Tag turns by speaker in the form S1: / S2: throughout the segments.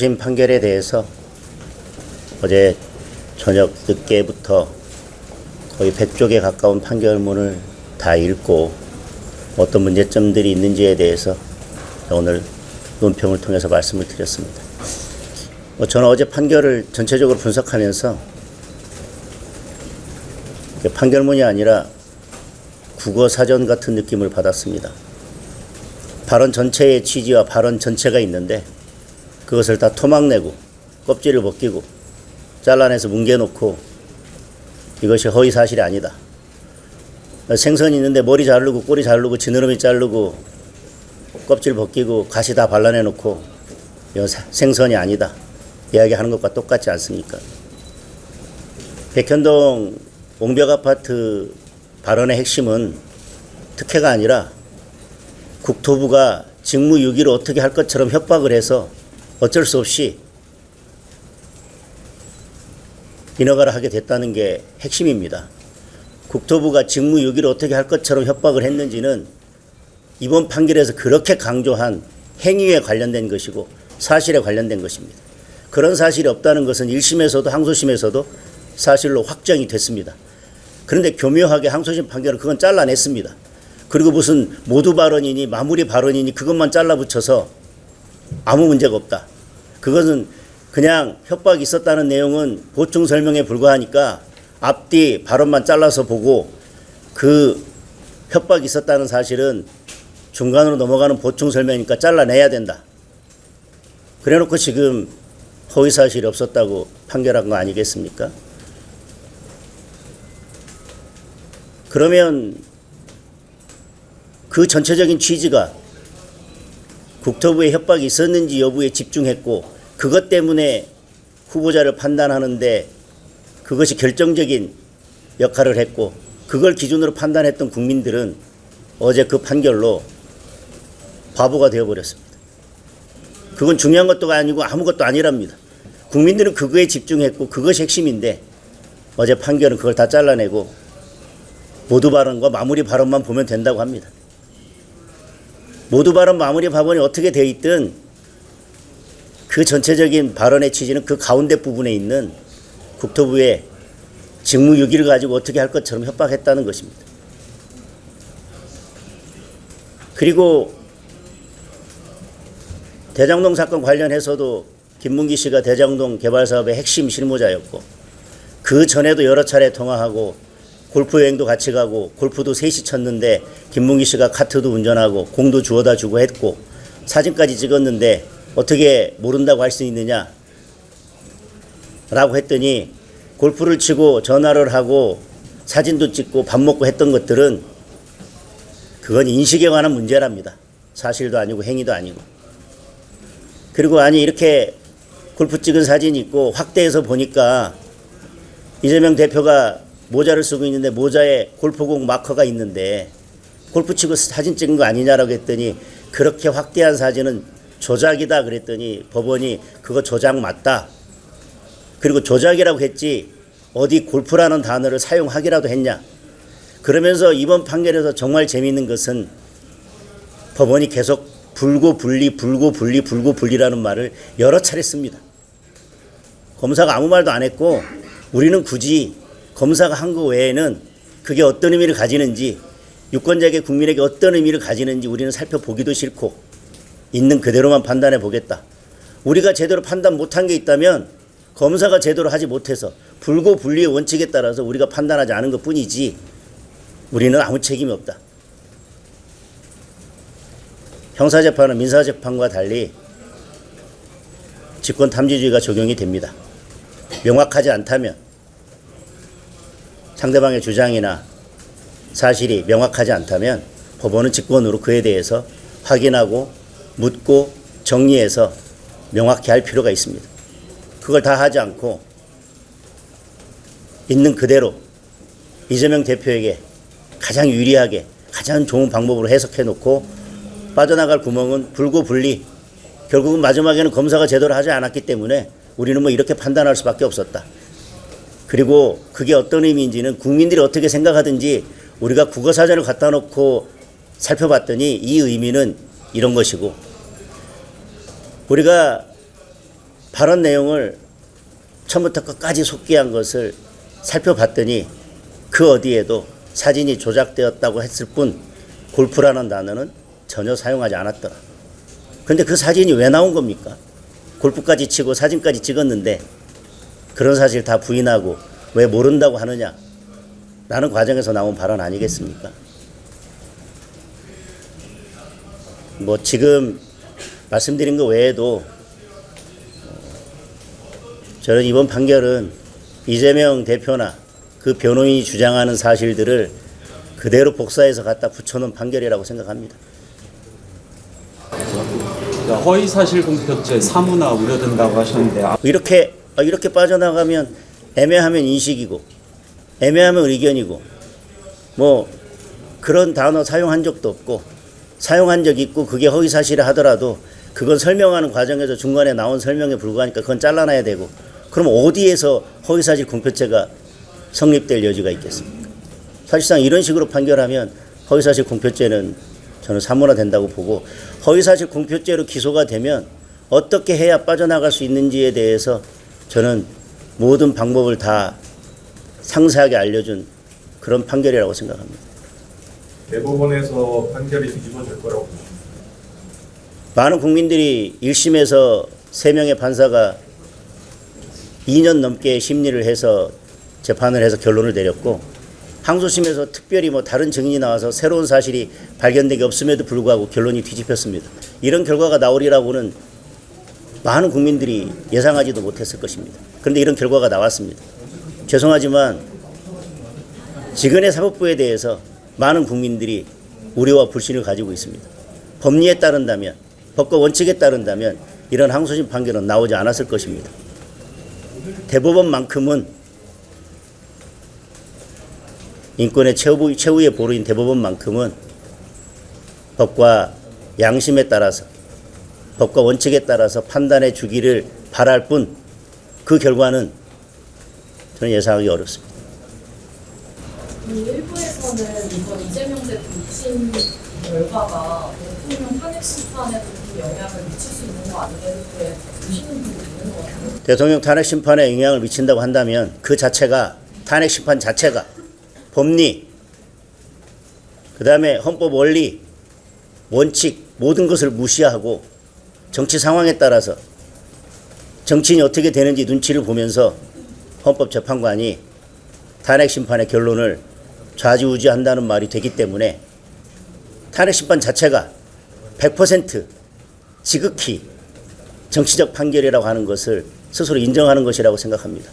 S1: 항소심 판결에 대해서 어제 저녁 늦게부터 거의 100쪽에 가까운 판결문을 다 읽고 어떤 문제점들이 있는지에 대해서 오늘 논평을 통해서 말씀을 드렸습니다. 저는 어제 판결을 전체적으로 분석하면서 판결문이 아니라 국어 사전 같은 느낌을 받았습니다. 발언 전체의 취지와 발언 전체가 있는데 그것을 다 토막내고 껍질을 벗기고 잘라내서 뭉개놓고 이것이 허위사실이 아니다. 생선이 있는데 머리 자르고 꼬리 자르고 지느러미 자르고 껍질 벗기고 가시 다 발라내놓고 이건 생선이 아니다 이야기하는 것과 똑같지 않습니까? 백현동 옹벽아파트 발언의 핵심은 특혜가 아니라 국토부가 직무유기를 어떻게 할 것처럼 협박을 해서 어쩔 수 없이 인허가를 하게 됐다는 게 핵심입니다. 국토부가 직무유기를 어떻게 할 것처럼 협박을 했는지는 이번 판결에서 그렇게 강조한 행위에 관련된 것이고 사실에 관련된 것입니다. 그런 사실이 없다는 것은 1심에서도 항소심에서도 사실로 확정이 됐습니다. 그런데 교묘하게 항소심 판결은 그건 잘라냈습니다. 그리고 무슨 모두 발언이니 마무리 발언이니 그것만 잘라붙여서 아무 문제가 없다. 그것은 그냥 협박이 있었다는 내용은 보충 설명에 불과하니까 앞뒤 발언만 잘라서 보고 그 협박이 있었다는 사실은 중간으로 넘어가는 보충 설명이니까 잘라내야 된다. 그래놓고 지금 허위사실이 없었다고 판결한 거 아니겠습니까? 그러면 그 전체적인 취지가 국토부의 협박이 있었는지 여부에 집중했고 그것 때문에 후보자를 판단하는데 그것이 결정적인 역할을 했고 그걸 기준으로 판단했던 국민들은 어제 그 판결로 바보가 되어버렸습니다. 그건 중요한 것도 아니고 아무것도 아니랍니다. 국민들은 그거에 집중했고 그것이 핵심인데 어제 판결은 그걸 다 잘라내고 모두 발언과 마무리 발언만 보면 된다고 합니다. 모두 발언 마무리 발언이 어떻게 돼 있든 그 전체적인 발언의 취지는 그 가운데 부분에 있는 국토부의 직무유기를 가지고 어떻게 할 것처럼 협박했다는 것입니다. 그리고 대장동 사건 관련해서도 김문기 씨가 대장동 개발사업의 핵심 실무자였고 그 전에도 여러 차례 통화하고 골프 여행도 같이 가고 골프도 셋이 쳤는데 김문기 씨가 카트도 운전하고 공도 주워다 주고 했고 사진까지 찍었는데 어떻게 모른다고 할 수 있느냐 라고 했더니 골프를 치고 전화를 하고 사진도 찍고 밥 먹고 했던 것들은 그건 인식에 관한 문제랍니다. 사실도 아니고 행위도 아니고. 그리고 아니 이렇게 골프 찍은 사진이 있고 확대해서 보니까 이재명 대표가 모자를 쓰고 있는데 모자에 골프공 마커가 있는데 골프 치고 사진 찍은 거 아니냐라고 했더니 그렇게 확대한 사진은 조작이다 그랬더니 법원이 그거 조작 맞다. 그리고 조작이라고 했지 어디 골프라는 단어를 사용하기라도 했냐. 그러면서 이번 판결에서 정말 재미있는 것은 법원이 계속 불고분리 불고분리 불고분리라는 말을 여러 차례 씁니다. 검사가 아무 말도 안 했고 우리는 굳이 검사가 한 거 외에는 그게 어떤 의미를 가지는지 유권자에게 국민에게 어떤 의미를 가지는지 우리는 살펴보기도 싫고 있는 그대로만 판단해 보겠다. 우리가 제대로 판단 못한 게 있다면 검사가 제대로 하지 못해서 불고분리의 원칙에 따라서 우리가 판단하지 않은 것 뿐이지 우리는 아무 책임이 없다. 형사재판은 민사재판과 달리 직권탐지주의가 적용이 됩니다. 명확하지 않다면 상대방의 주장이나 사실이 명확하지 않다면 법원은 직권으로 그에 대해서 확인하고 묻고 정리해서 명확히 할 필요가 있습니다. 그걸 다 하지 않고 있는 그대로 이재명 대표에게 가장 유리하게 가장 좋은 방법으로 해석해 놓고 빠져나갈 구멍은 불고분리. 결국은 마지막에는 검사가 제대로 하지 않았기 때문에 우리는 뭐 이렇게 판단할 수밖에 없었다. 그리고 그게 어떤 의미인지는 국민들이 어떻게 생각하든지 우리가 국어사전을 갖다 놓고 살펴봤더니 이 의미는 이런 것이고 우리가 발언 내용을 처음부터 끝까지 속기한 것을 살펴봤더니 그 어디에도 사진이 조작되었다고 했을 뿐 골프라는 단어는 전혀 사용하지 않았더라. 그런데 그 사진이 왜 나온 겁니까? 골프까지 치고 사진까지 찍었는데 그런 사실 다 부인하고 왜 모른다고 하느냐 라는 과정에서 나온 발언 아니겠습니까? 뭐 지금 말씀드린 것 외에도 저는 이번 판결은 이재명 대표나 그 변호인이 주장하는 사실들을 그대로 복사해서 갖다 붙여놓은 판결이라고 생각합니다.
S2: 허위 사실 공표죄 사무나 우려된다고 하셨는데
S1: 이렇게 빠져나가면 애매하면 인식이고 애매하면 의견이고 뭐 그런 단어 사용한 적도 없고 사용한 적 있고 그게 허위 사실을 하더라도 그건 설명하는 과정에서 중간에 나온 설명에 불과하니까 그건 잘라놔야 되고 그럼 어디에서 허위 사실 공표죄가 성립될 여지가 있겠습니까? 사실상 이런 식으로 판결하면 허위 사실 공표죄는 저는 사무화된다고 보고 허위사실 공표죄로 기소가 되면 어떻게 해야 빠져나갈 수 있는지에 대해서 저는 모든 방법을 다 상세하게 알려준 그런 판결이라고 생각합니다.
S3: 대법원에서 판결이 뒤집어질 거라고 보십니까?
S1: 많은 국민들이 1심에서 3명의 판사가 2년 넘게 심리를 해서 재판을 해서 결론을 내렸고 항소심에서 특별히 뭐 다른 증인이 나와서 새로운 사실이 발견되기 없음에도 불구하고 결론이 뒤집혔습니다. 이런 결과가 나오리라고는 많은 국민들이 예상하지도 못했을 것입니다. 그런데 이런 결과가 나왔습니다. 죄송하지만 지금의 사법부에 대해서 많은 국민들이 우려와 불신을 가지고 있습니다. 법리에 따른다면, 법과 원칙에 따른다면 이런 항소심 판결은 나오지 않았을 것입니다. 대법원만큼은 인권의 최후의 보루인 대법원만큼은 법과 양심에 따라서 법과 원칙에 따라서 판단해 주기를 바랄 뿐 그 결과는 저는 예상하기 어렵습니다.
S4: 일부에서는 이번 이재명 대표 2심 결과가 대통령 탄핵 심판에도 영향을 미칠 수 있는 거 아니냐 이렇게 보시는 분들이 있는 것 같아요.
S1: 대통령 탄핵 심판에 영향을 미친다고 한다면 그 자체가 탄핵 심판 자체가 법리, 그 다음에 헌법 원리, 원칙 모든 것을 무시하고 정치 상황에 따라서 정치인이 어떻게 되는지 눈치를 보면서 헌법재판관이 탄핵 심판의 결론을 좌지우지한다는 말이 되기 때문에 탄핵 심판 자체가 100% 지극히 정치적 판결이라고 하는 것을 스스로 인정하는 것이라고 생각합니다.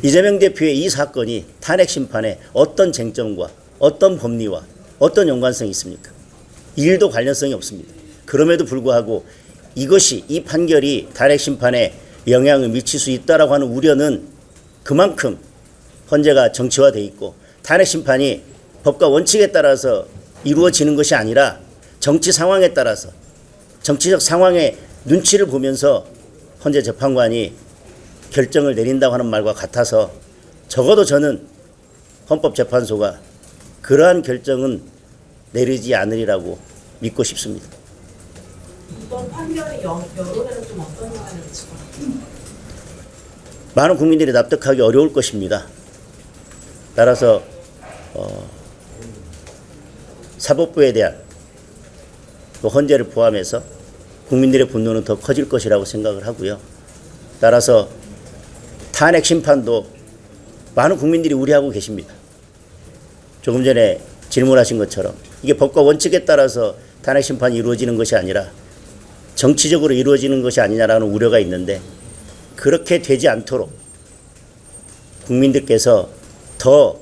S1: 이재명 대표의 이 사건이 탄핵 심판에 어떤 쟁점과 어떤 법리와 어떤 연관성이 있습니까? 일도 관련성이 없습니다. 그럼에도 불구하고 이것이 이 판결이 탄핵 심판에 영향을 미칠 수 있다라고 하는 우려는 그만큼 헌재가 정치화되어 있고 탄핵 심판이 법과 원칙에 따라서 이루어지는 것이 아니라 정치 상황에 따라서 정치적 상황의 눈치를 보면서 헌재 재판관이 결정을 내린다고 하는 말과 같아서 적어도 저는 헌법재판소가 그러한 결정은 내리지 않으리라고 믿고 싶습니다.
S4: 이번 판결이 여론에는 좀 어떤 영향을 미칠 것 같아요?
S1: 많은 국민들이 납득하기 어려울 것입니다. 따라서 사법부에 대한 또 헌재를 포함해서 국민들의 분노는 더 커질 것이라고 생각을 하고요. 따라서 탄핵 심판도 많은 국민들이 우려하고 계십니다. 조금 전에 질문하신 것처럼 이게 법과 원칙에 따라서 탄핵 심판이 이루어지는 것이 아니라 정치적으로 이루어지는 것이 아니냐라는 우려가 있는데 그렇게 되지 않도록 국민들께서 더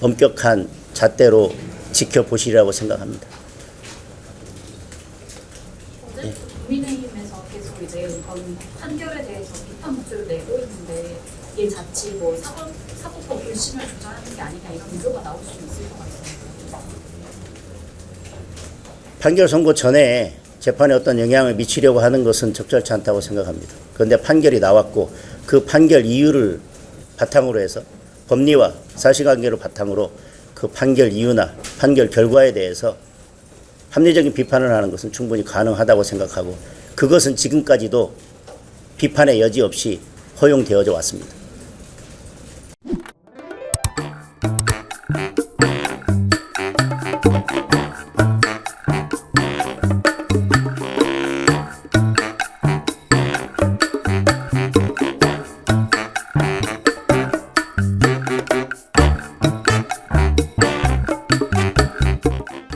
S1: 엄격한 잣대로 지켜보시리라고 생각합니다.
S5: 어제 국민의힘에서 계속 이제 이번 판결에 대해서 비판 목소리를 내고 있는데 이게 자칫 뭐 사법부 불신을 주장하는 게 아니냐 이런 의도가 나올 수 있을 것 같습니다.
S1: 판결 선고 전에 재판에 어떤 영향을 미치려고 하는 것은 적절치 않다고 생각합니다. 그런데 판결이 나왔고 그 판결 이유를 바탕으로 해서 법리와 사실관계를 바탕으로 그 판결 이유나 판결 결과에 대해서 합리적인 비판을 하는 것은 충분히 가능하다고 생각하고 그것은 지금까지도 비판의 여지 없이 허용되어져 왔습니다.